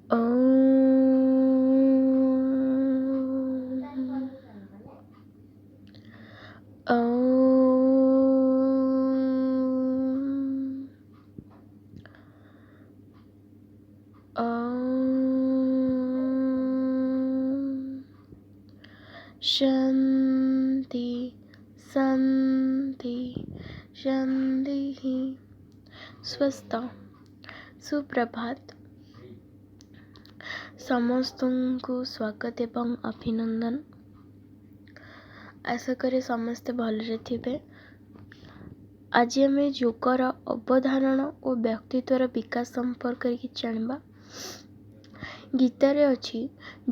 शांति शांति शांति। स्वस्थ सुप्रभात समस्त को स्वागत एवं अभिनंदन। आशा करे समस्ते भलरे थिबे। आज आम योगर अवधारण और व्यक्तित्वर विकास संपर्क जानिबा। गीतारे अछि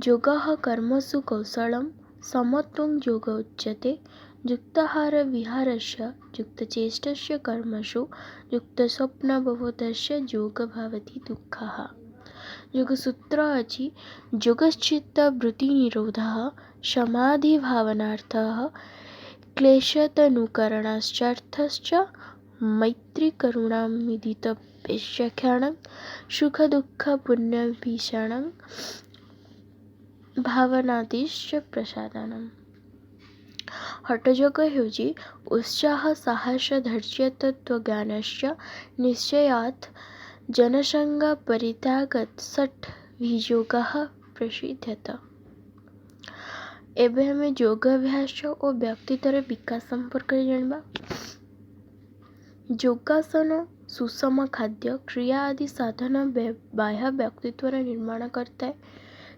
योगः कर्मसु कौशलम समत्वं योग उच्यते युक्ताहार विहारस्य युक्तचेष्टस्य कर्मसु युक्तस्वप्नबोधस्य योग भवति दुःखः। योग सूत्र अछि योगश्चित्त वृत्ति निरोधः समाधि भावनार्थः क्लेशतनुकरणाश्चार्थश्च मैत्री करुणामिदित व्याख्यानं सुख दुःख पुण्य भीषणं भावनादिश्च प्रसादनम्। हठयोग हेउछि उत्साह साहस धैर्य तत्वज्ञानश्च निश्चयात् जनसंग परित्यागात् षट् वियोगः प्रसिद्ध्यत। एबे हमें योगाभ्यास और व्यक्तित्वर विकास संपर्क जानिबा। योगासन सुषम खाद्य क्रिया आदि साधन बाह्य व्यक्तित्वर निर्माण करता है।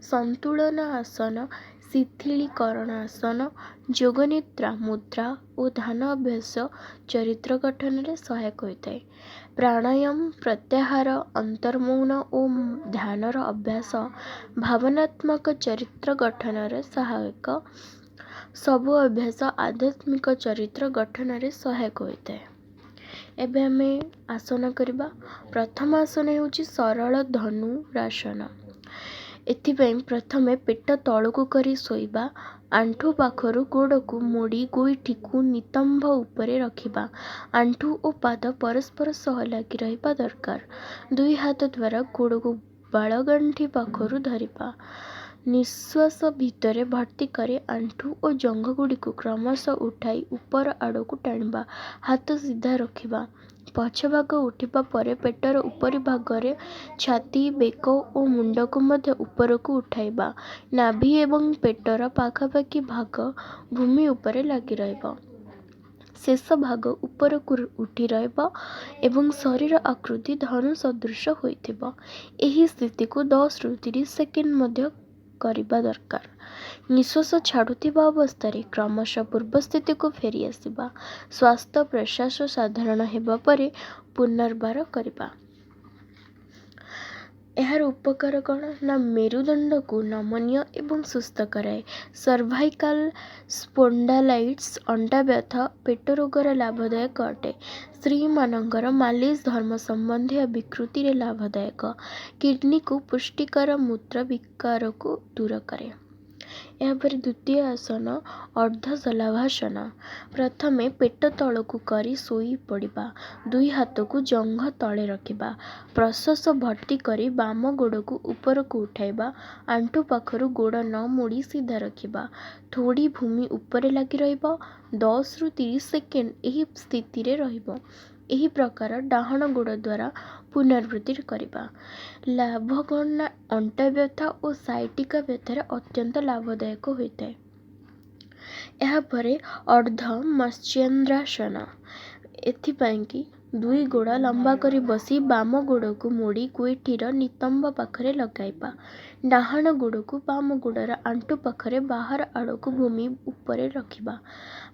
संतुलन आसन शिथिलीकरण आसन योग निद्रा मुद्रा और ध्यान अभ्यास चरित्र गठन में सहायक होता है। प्राणायाम प्रत्याहार अंतर्मौन और ध्यानर अभ्यास भावनात्मक चरित्र गठन में सहायक। सबु अभ्यास आध्यात्मिक चरित्र गठन में सहायक होता है। एबे हमें आसन करबा। प्रथम आसन हेउछि सरल धनुरासन। एथिପାଇଁ प्रथमे पेट तळକୁ କରି ଶୋଇବା। आंठू पाखରୁ गोड़କୁ मोड़ी गोइठीକୁ नितंब उपरे रखिबा। आंठू और पाद परस्पर सह लागि रहिबा दरकार। दुई हाथ द्वारा गोड़କୁ बालगंठी पाखରୁ धरिबा। निश्वास भितरे भर्ती करे आंठू और जंघ गुड़िक क्रमशः उठाई ऊपर आड़କୁ टाणिबा। हाथ सीधा रखिबा। पछ भाग उठिबा परे पेटर उपरी भागरे छाती बेक और मुंड को मध्य उपरକୁ उठाइबा। नाभि एवं पेटर पाखापाखि भाग भूमि उपरे लगी रहिबा। शेष भाग उपरକୁ उठी रहिबा एवं शरीर आकृति धनु सदृश होइथिबा। एही स्थिति को 10 रु 30 सेकेंड मध्य करिबा दरकार। निश्वास छाड़ुथिबा अवस्था क्रमशः पूर्व स्थिति को फेरी आसिबा। स्वास्थ्य प्रश्वास साधारण हेबा परे पुनर्बार करिबा। एहार उपकार कौन ना मेरुदंड को नमनीय एवं सुस्थ कराए। सर्वाइकल स्पोंडालाइटिस अंडा व्यथा पेट रोगर लाभदायक अटे। स्त्री मानकर मालिश धर्म संबंधी विकृति लाभदायक। किडनी को पुष्टिकर मूत्र विकार को दूर करे। यापर द्वितीय आसन अर्धशलाभासन। प्रथमे पेट तळକୁ କରି ଶୋଇ पड़िबा। दुई हाथ को जंघ तले रखिबा। प्रश्वास भर्ती करी बाम गोड़ को ऊपर को उठाइबा। आंठू पाखରୁ गोड़ न मोड़ी सीधा रखिबा। थोड़ी भूमि उपरे लगी रहिबा। 10 रु 30 सेकेंड एही स्थिति रे रहिबो। एही प्रकार डाहण गोड़ द्वारा पुनरावृत्ति करिबा। लाभ कौन ना अंटा व्यथा और साइटिका व्यथा अत्यंत लाभदायक होता है। यह परे अर्ध मत्स्येंद्रासन। एथिपाई कि दुई गोड़ लंबा करी बसी बाम गोड़ को मोड़ी गोइठीर नितंब पाखरे लगाइबा। डाहण गोड़ को बाम गोड़र आंठू पाखरे बाहर आड़କୁ भूमि उपरे रखिबा।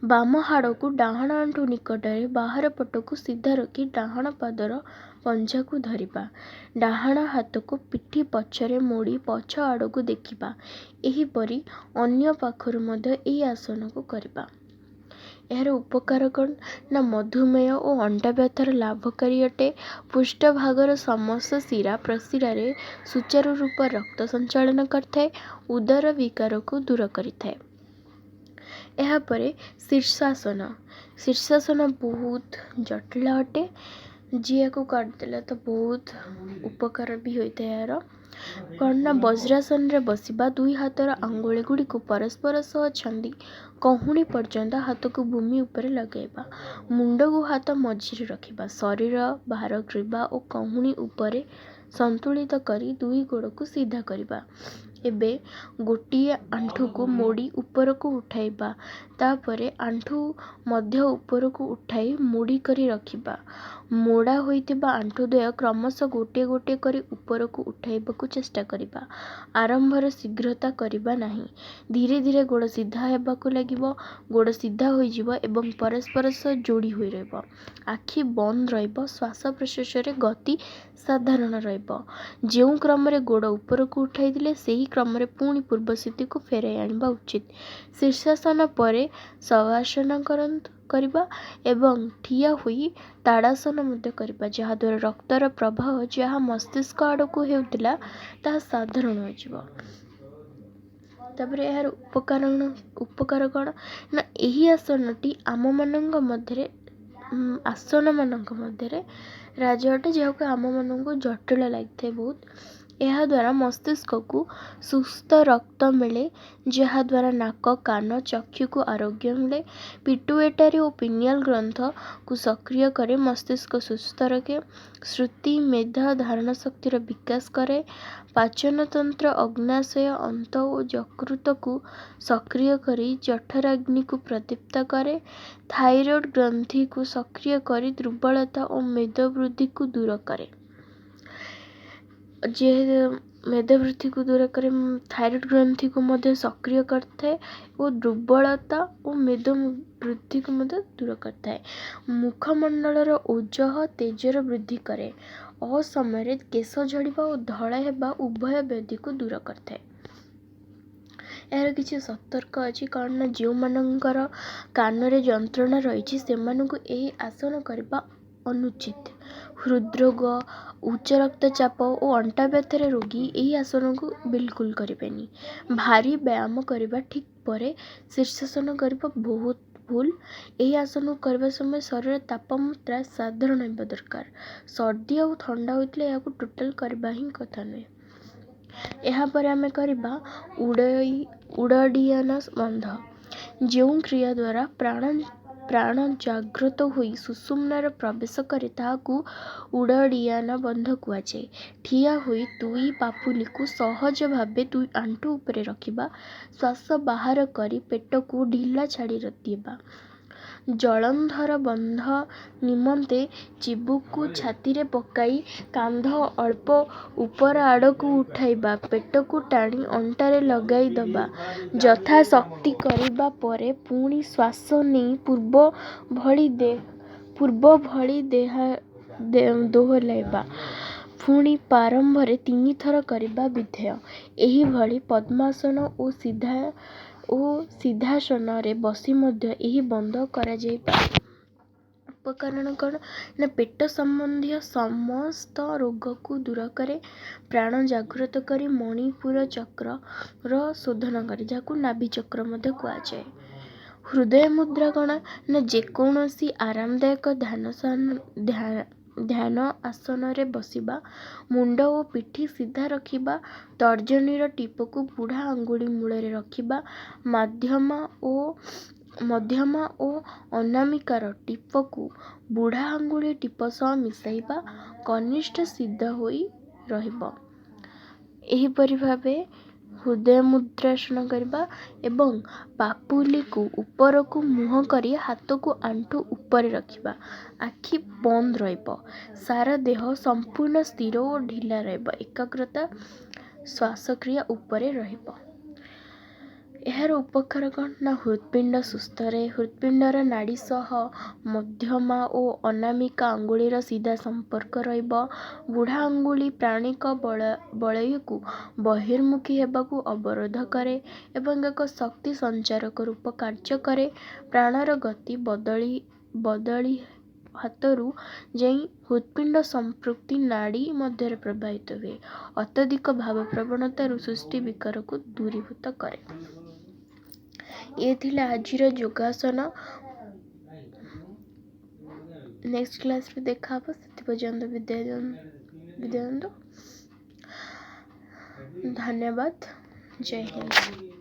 बाम हाड़ को डाहण आंठू निकटरे बाहर पटको सीधा रखी डाहण पादर पंजा को धरिबा। डाहण हाथ को पिठी पछरे मोड़ी पछ आड़କୁ देखिबा। एही परी अन्य पाखରୁ ମଧ୍ୟ ଏହି आसन को करिबा। एहर उपकार कौन ना मधुमेह और अंडा व्यथार लाभकारी अटे। पृष्ठ भागर समस्त शिरा प्रशिरा सुचारू रूप रक्त संचालन करता है। उदर विकार को दूर करिଥାଏ। ଏହା ପରେ शीर्षासन। शीर्षासन बहुत जटिल अटे। जी को करदेला तो बहुत उपकार भी होता है यार। କ'ଣ ନା ବଜ୍ରାସନରେ ବସିବା। ଦୁଇ ହାତର ଆଙ୍ଗୁଳି ଗୁଡ଼ିକୁ ପରସ୍ପର ସହ ଛନ୍ଦି କହୁଣୀ ପର୍ଯ୍ୟନ୍ତ ହାତକୁ ଭୂମି ଉପରେ ଲଗାଇବା। ମୁଣ୍ଡକୁ ହାତ ମଝିରେ ରଖିବା। ଶରୀର ଭାର ଗ୍ରୀବା ଓ କହୁଣୀ ଉପରେ ସନ୍ତୁଳିତ କରି ଦୁଇ ଗୋଡ଼କୁ ସିଧା କରିବା। ଏବେ ଗୋଟିଏ ଆଣ୍ଠୁକୁ ମୋଡ଼ି ଉପରକୁ ଉଠାଇବା। ତାପରେ ଆଣ୍ଠୁ ମଧ୍ୟ ଉପରକୁ ଉଠାଇ ମୋଡ଼ି କରି ରଖିବା। ମୋଡ଼ା ହୋଇଥିବା ଆଣ୍ଠୁଦ୍ୱୟ କ୍ରମଶଃ ଗୋଟିଏ ଗୋଟିଏ କରି ଉପରକୁ ଉଠାଇବାକୁ ଚେଷ୍ଟା କରିବା। ଆରମ୍ଭରେ ଶୀଘ୍ରତା କରିବା ନାହିଁ। ଧୀରେ ଧୀରେ ଗୋଡ଼ ସିଧା ହେବାକୁ ଲାଗିବ। ଗୋଡ଼ ସିଧା ହୋଇଯିବ ଏବଂ ପରସ୍ପର ସହ ଯୋଡ଼ି ହୋଇ ରହିବ। ଆଖି ବନ୍ଦ ରହିବ। ଶ୍ୱାସ ପ୍ରଶ୍ୱାସରେ ଗତି ସାଧାରଣ ରହିବ। ଯେଉଁ କ୍ରମରେ ଗୋଡ଼ ଉପରକୁ ଉଠାଇଥିଲେ ସେହି କ୍ରମରେ ପୁଣି ପୂର୍ବ ସ୍ଥିତିକୁ ଫେରାଇ ଆଣିବା ଉଚିତ। ଶୀର୍ଷାସନ ପରେ ଶବାସନ କରିବା ଏବଂ ଠିଆ ହୋଇ ତାଡ଼ାସନ ମଧ୍ୟ କରିବା, ଯାହାଦ୍ୱାରା ରକ୍ତର ପ୍ରବାହ ଯାହା ମସ୍ତିଷ୍କ ଆଡ଼କୁ ହେଉଥିଲା ତାହା ସାଧାରଣ ହୋଇଯିବ। ତାପରେ ଏହାର ଉପକାର କ'ଣ ନା ଏହି ଆସନଟି ଆସନମାନଙ୍କ ମଧ୍ୟରେ ରାଜ ଅଟେ, ଯାହାକୁ ଆମମାନଙ୍କୁ ଜଟିଳ ଲାଗିଥାଏ ବହୁତ। ଏହାଦ୍ୱାରା ମସ୍ତିଷ୍କକୁ ସୁସ୍ଥ ରକ୍ତ ମିଳେ, ଯାହାଦ୍ୱାରା ନାକ, କାନ, ଚକ୍ଷୁକୁ ଆରୋଗ୍ୟ ମିଳେ। ପିଟୁଏଟାରୀ ଓ ପିନିଆଲ ଗ୍ରନ୍ଥକୁ ସକ୍ରିୟ କରି ମସ୍ତିଷ୍କ ସୁସ୍ଥ ରଖେ। ସ୍ମୃତି, ମେଧା, ଧାରଣ ଶକ୍ତିର ବିକାଶ କରେ। ପାଚନତନ୍ତ୍ର, ଅଗ୍ନାଶୟ, ଅନ୍ତ ଓ ଯକୃତକୁ ସକ୍ରିୟ କରି ଜଠରାଗ୍ନିକୁ ପ୍ରଦୀପ୍ତ କରେ। ଥାଇରଏଡ୍ ଗ୍ରନ୍ଥିକୁ ସକ୍ରିୟ କରି ଦୁର୍ବଳତା ଓ ମେଦବୃଦ୍ଧିକୁ ଦୂର କରେ। ଥାଇରଏଡ୍ ଗ୍ରନ୍ଥିକୁ ମଧ୍ୟ ସକ୍ରିୟ କରିଥାଏ ଓ ଦୁର୍ବଳତା ଓ ମେଦବୃଦ୍ଧିକୁ ମଧ୍ୟ ଦୂର କରିଥାଏ। ମୁଖମଣ୍ଡଳର ଓଜଃ ତେଜର ବୃଦ୍ଧି କରେ। ଅସମୟରେ କେଶ ଝଡ଼ିବା ଓ ଧଳା ହେବା ଉଭୟ ବ୍ୟାଧିକୁ ଦୂର କରିଥାଏ। ଏହାର କିଛି ସତର୍କ ଅଛି, କ'ଣ ନା ଯେଉଁମାନଙ୍କର କାନରେ ଯନ୍ତ୍ରଣା ରହିଛି ସେମାନଙ୍କୁ ଏହି ଆସନ କରିବା ଅନୁଚିତ। ହୃଦରୋଗ, ଉଚ୍ଚ ରକ୍ତଚାପ ଓ ଅଣ୍ଟା ବ୍ୟଥାର ରୋଗୀ ଏହି ଆସନକୁ ବିଲକୁଲ କରିବେନି। ଭାରୀ ବ୍ୟାୟାମ କରିବା ଠିକ୍ ପରେ ଶୀର୍ଷାସନ କରିବା ବହୁତ ଭୁଲ। ଏହି ଆସନକୁ କରିବା ସମୟରେ ଶରୀରର ତାପମାତ୍ରା ସାଧାରଣ ହେବା ଦରକାର। ସର୍ଦ୍ଦି ଆଉ ଥଣ୍ଡା ହୋଇଥିଲେ ଏହାକୁ ଟୋଟାଲ କରିବା ହିଁ କଥା ନୁହେଁ। ଏହାପରେ ଆମେ କରିବା ଉଡ଼ଡିୟାନ ବନ୍ଧ, ଯେଉଁ କ୍ରିୟା ଦ୍ୱାରା ପ୍ରାଣ ଜାଗ୍ରତ ହୋଇ ସୁଷୁମ୍ନାରେ ପ୍ରବେଶ କରେ ତାହାକୁ ଉଡ଼ଡିୟାନ ବନ୍ଧ କୁହାଯାଏ। ଠିଆ ହୋଇ ଦୁଇ ପାପୁଲିକୁ ସହଜ ଭାବେ ଦୁଇ ଆଣ୍ଠୁ ଉପରେ ରଖିବା। ଶ୍ୱାସ ବାହାର କରି ପେଟକୁ ଢିଲା ଛାଡ଼ି ଦେବା। ଜଳନ୍ଧର ବନ୍ଧ ନିମନ୍ତେ ଚିବୁକୁ ଛାତିରେ ପକାଇ କାନ୍ଧ ଅଳ୍ପ ଉପର ଆଡ଼କୁ ଉଠାଇବା। ପେଟକୁ ଟାଣି ଅଣ୍ଟାରେ ଲଗାଇ ଦେବା। ଯଥାଶକ୍ତି କରିବା ପରେ ପୁଣି ଶ୍ୱାସ ନେଇ ପୂର୍ବ ଭଳି ଦୋହଲାଇବା। ପୁଣି ପ୍ରାରମ୍ଭରେ 3 ଥର କରିବା ବିଧେୟ। ଏହିଭଳି ପଦ୍ମାସନ ଓ ସିଦ୍ଧାସନରେ ବସି ମଧ୍ୟ ଏହି ବନ୍ଧ କରାଯାଇପାରେ। ଉପକରଣ କ'ଣ ନା ପେଟ ସମ୍ବନ୍ଧୀୟ ସମସ୍ତ ରୋଗକୁ ଦୂର କରେ। ପ୍ରାଣ ଜାଗ୍ରତ କରି ମଣିପୁର ଚକ୍ରର ଶୋଧନ କରେ, ଯାହାକୁ ନାଭି ଚକ୍ର ମଧ୍ୟ କୁହାଯାଏ। ହୃଦୟ ମୁଦ୍ରା କ'ଣ ନା ଯେକୌଣସି ଆରାମଦାୟକ ଧ୍ୟାନ ଆସନରେ ବସିବା। ମୁଣ୍ଡ ଓ ପିଠି ସିଧା ରଖିବା। ତର୍ଜନୀର ଟିପକୁ ବୁଢ଼ା ଆଙ୍ଗୁଳି ମୂଳରେ ରଖିବା। ମଧ୍ୟମା ଓ ଅନାମିକାର ଟିପକୁ ବୁଢ଼ା ଆଙ୍ଗୁଳି ଟିପ ସହ ମିଶାଇବା। କନିଷ୍ଠ ସିଧା ହୋଇ ରହିବ। ଏହିପରି ଭାବେ ହୃଦୟ ମୁଦ୍ରାସନ କରିବା ଏବଂ ପାପୁଲିକୁ ଉପରକୁ ମୁହଁ କରି ହାତକୁ ଆଣ୍ଠୁ ଉପରେ ରଖିବା। ଆଖି ବନ୍ଦ ରହିବ। ସାରା ଦେହ ସମ୍ପୂର୍ଣ୍ଣ ସ୍ଥିର ଓ ଢିଲା ରହିବ। ଏକାଗ୍ରତା ଶ୍ୱାସକ୍ରିୟା ଉପରେ ରହିବ। ଏହାର ଉପକାର କ'ଣ ନା ହୃତ୍ପିଣ୍ଡ ସୁସ୍ଥ ରହେ। ହୃତ୍ପିଣ୍ଡର ନାଡ଼ି ସହ ମଧ୍ୟମା ଓ ଅନାମିକା ଆଙ୍ଗୁଳିର ସିଧା ସମ୍ପର୍କ ରହିବ। ବୁଢ଼ା ଆଙ୍ଗୁଳି ପ୍ରାଣିକ ବଳୟକୁ ବହିର୍ମୁଖୀ ହେବାକୁ ଅବରୋଧ କରେ ଏବଂ ଏକ ଶକ୍ତି ସଞ୍ଚାରକ ରୂପ କାର୍ଯ୍ୟ କରେ। ପ୍ରାଣର ଗତି ବଦଳି ହାତରୁ ଯାଇ ହୃତ୍ପିଣ୍ଡ ସମ୍ପୃକ୍ତ ନାଡ଼ି ମଧ୍ୟରେ ପ୍ରବାହିତ ହୁଏ। ଅତ୍ୟଧିକ ଭାବପ୍ରବଣତାରୁ ସୃଷ୍ଟ ବିକାରକୁ ଦୂରୀଭୂତ କରେ। ଏ ଥିଲା ଆଜିର ଯୋଗାସନ। ନେକ୍ସଟ କ୍ଲାସରେ ଦେଖା ହେବ। ସେଥି ପର୍ଯ୍ୟନ୍ତ ବିଦାୟ ଦିଅନ୍ତୁ। ଧନ୍ୟବାଦ। ଜୟ ହିନ୍ଦ।